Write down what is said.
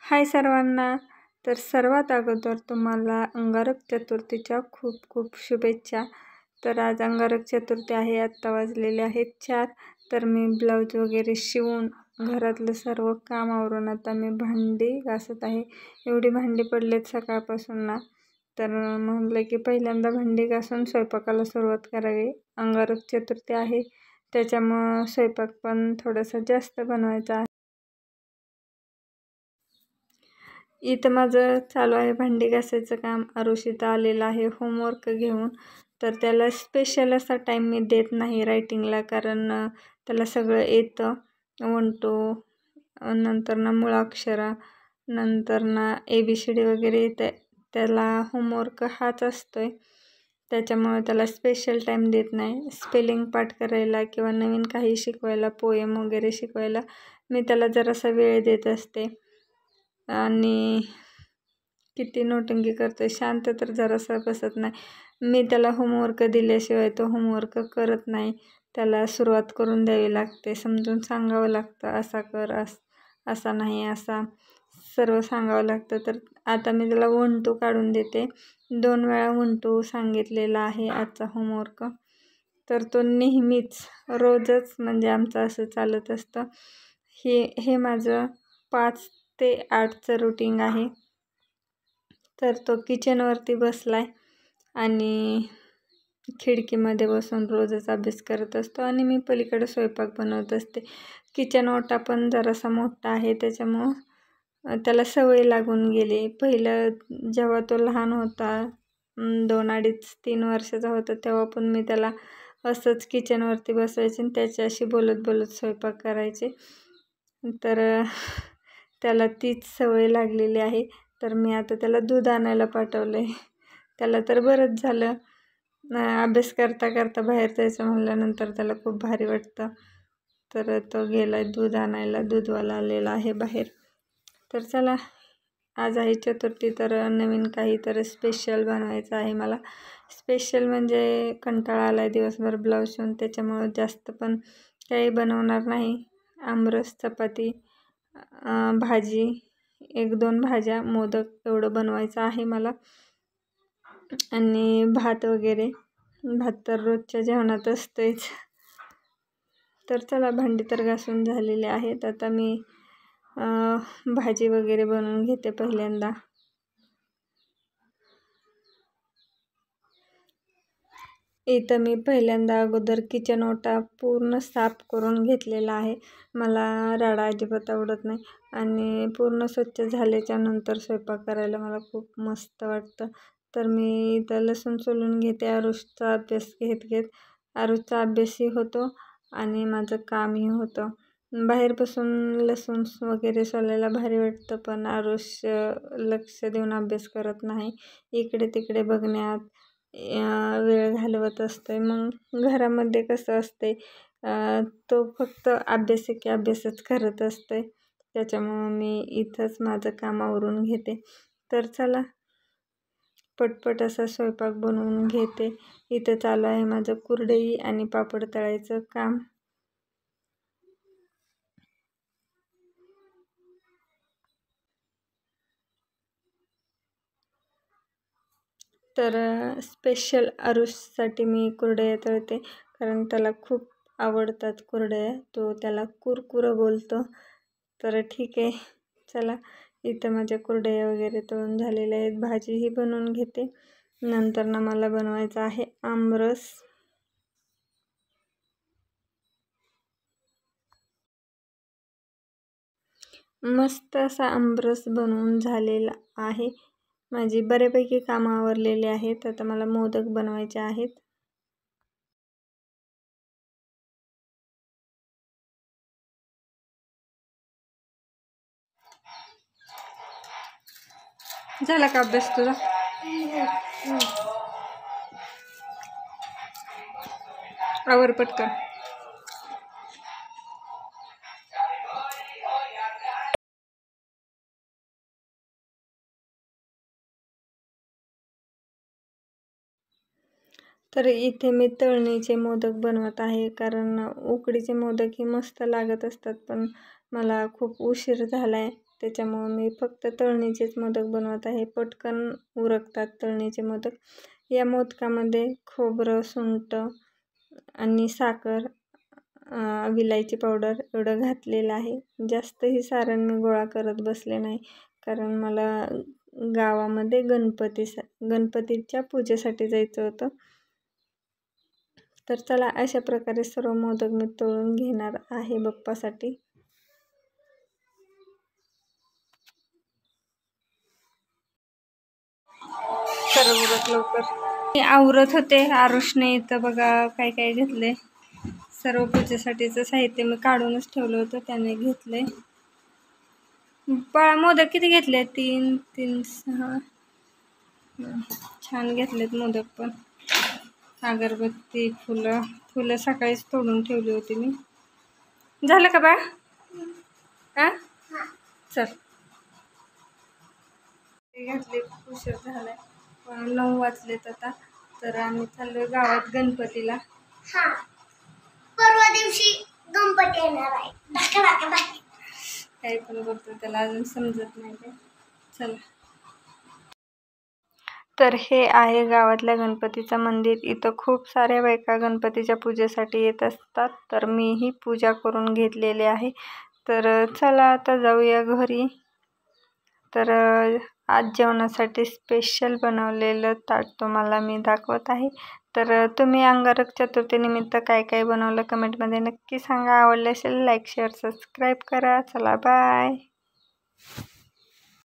हाय सर्वांना. तर सर्वात अगोदर तुम्हाला अंगारक चतुर्थीच्या खूप खूप शुभेच्छा. तर आज अंगारक चतुर्थी आहे. आत्ता वाजलेले आहेत 4. तर मी ब्लाऊज वगैरे शिवून घरातलं सर्व काम आवरून आता मी भांडी घासत आहे. एवढी भांडी पडलेत सकाळपासून ना, तर म्हटलं की पहिल्यांदा भांडी घासून स्वयंपाकाला सुरुवात करावी. अंगारक चतुर्थी आहे त्याच्यामुळं स्वयंपाक पण थोडासा जास्त बनवायचा आहे. इथं माझं चालू आहे भांडी घासायचं काम. आरुष इथं आलेला आहे होमवर्क घेऊन. तर त्याला स्पेशल असा टाईम मी देत नाही रायटिंगला, कारण त्याला सगळं येतं. 1 to नंतर ना मुळाक्षरा, नंतर ना ABCD वगैरे येतं. त्याला होमवर्क हाच असतो आहे, त्याच्यामुळे त्याला स्पेशल टाईम देत नाही. स्पेलिंग पाठ करायला किंवा नवीन काही शिकवायला, पोएम वगैरे शिकवायला मी त्याला जरासा वेळ देत असते. आणि किती नोटंकी करतो, शांत तर जरासा बसत नाही. मी त्याला होमवर्क दिल्याशिवाय तो होमवर्क करत नाही. त्याला सुरुवात करून द्यावी लागते, समजून सांगावं लागतं, असा कर, असा नाही, असा सर्व सांगावं लागतं. तर आता मी त्याला 1 to काढून देते. 2 वेळा 1 to सांगितलेला आहे आजचा होमवर्क. तर तो नेहमीच रोजच म्हणजे आमचं असं चालत असतं. हे माझं 5 ते 8चं रुटीन आहे. तर तो किचनवरती बसलाय आणि खिडकीमध्ये बसून रोजच अभ्यास करत असतो आणि मी पलीकडे स्वयंपाक बनवत असते. किचन ओटा पण जरासा मोठा आहे, त्याच्यामुळं त्याला सवय लागून गेली. पहिलं जेव्हा तो लहान होता, 2, 2.5, 3 वर्षाचा होता, तेव्हा पण मी त्याला असंच किचनवरती बसवायचे आणि त्याच्याशी बोलत बोलत स्वयंपाक करायचे. तर त्याला तीच सवय लागलेली आहे. तर मी आता त्याला दूध आणायला पाठवलं आहे. त्याला तर बरंच झालं. अभ्यास करता करता बाहेर जायचं म्हणल्यानंतर त्याला खूप भारी वाटतं. तर तो गेला दूध आणायला, दूधवाला आलेला आहे बाहेर. तर चला, आज आहे चतुर्थी, तर नवीन काहीतरी स्पेशल बनवायचं आहे मला. स्पेशल म्हणजे कंटाळा आला आहे दिवसभर ब्लाऊज शिवून, त्याच्यामुळं जास्त पण काही बनवणार नाही. आमरस, चपाती, भाजी, 1-2 भाज्या, मोदक एवढं बनवायचं आहे मला. आणि भात वगैरे. भात तर रोजच्या जेवणात असतोच. तर चला, भांडी तर घासून झालेले आहेत. आता मी भाजी वगैरे बनवून घेते पहिल्यांदा. इथं मी पहिल्यांदा अगोदर किचन ओटा पूर्ण साफ करून घेतलेला आहे. मला राडा अजिबात आवडत नाही आणि पूर्ण स्वच्छ झाल्याच्या नंतर स्वयंपाक करायला मला खूप मस्त वाटतं. तर मी इथं लसूण सोलून घेते. आरुषचा अभ्यास घेत आरुषचा अभ्यासही होतो आणि माझं कामही होतं. बाहेर बसून लसूण वगैरे सोलायला भारी वाटतं, पण आरुष लक्ष देऊन अभ्यास करत नाही. इकडे तिकडे बघण्यात वेळ घालवत असतोय. मग घरामध्ये कसं असते, तो फक्त अभ्यास की अभ्यासच करत असतोय. त्याच्यामुळं मी इथंच माझं काम आवरून घेते. तर चला, पटपट असा स्वयंपाक बनवून घेते. इथं चालू आहे माझं कुरडई आणि पापड तळायचं काम. तर स्पेशल आरुषसाठी मी कुरडया तळते, कारण त्याला खूप आवडतात कुरडया. तो त्याला कुरकुरं बोलतो. तर ठीक आहे, चला. इथं माझ्या कुरडया वगैरे तळून झालेल्या आहेत. भाजीही बनवून घेते. नंतर ना मला बनवायचं आहे आमरस. मस्त असा आमरस बनवून झालेला आहे. माझी बऱ्यापैकी कामं आवरलेली आहेत. आता मला मोदक बनवायचे आहेत. झाला का अभ्यास तुझा? आवर पटकन. तर इथे मी तळणीचे मोदक बनवत आहे, कारण उकडीचे मोदक ही मस्त लागत असतात, पण मला खूप उशीर झाला आहे. त्याच्यामुळं मी फक्त तळणीचेच मोदक बनवत आहे. पटकन उरकतात तळणीचे मोदक. या मोदकामध्ये खोबरं, सुंठ आणि साखर, विलायची पावडर एवढं घातलेलं आहे. जास्तही सारण मी गोळा करत बसले नाही, कारण मला गावामध्ये गणपतीच्या पूजेसाठी जायचं होतं. तर चला, अशा प्रकारे सर्व मोदक मी तळून घेणार आहे बाप्पासाठी. सर्व उरक लवकर. मी आवरत होते. आरुषने इथं बघा काय काय घेतले. सर्व पूजेसाठीचं साहित्य मी काढूनच ठेवलं होतं, त्याने घेतले. मोदक किती घेतले? 3, 6. छान घेतलेत मोदक पण. अगरबत्ती, फुलं सकाळीच तोडून ठेवली होती मी. झालं का बाळ? चल, घातले. उशीर झालाय, 9 वाजलेत आता. तर आम्ही चाललोय गावात गणपतीला. परवा दिवशी गणपती येणार आहे. काही पण बोलतो, त्याला अजून समजत नाही ते. चला. तर हे आहे गावातल्या गणपतीचं मंदिर. इथं खूप साऱ्या बायका गणपतीच्या पूजेसाठी येत असतात. तर मीही पूजा करून घेतलेली आहे. तर चला आता जाऊया घरी. तर आज जेवणासाठी स्पेशल बनवलेलं ताट तुम्हाला मी दाखवत आहे. तर तुम्ही अंगारक चतुर्थीनिमित्त काय काय बनवलं कमेंटमध्ये नक्की सांगा. आवडले असेल लाईक, शेअर, सबस्क्राईब करा. चला, बाय.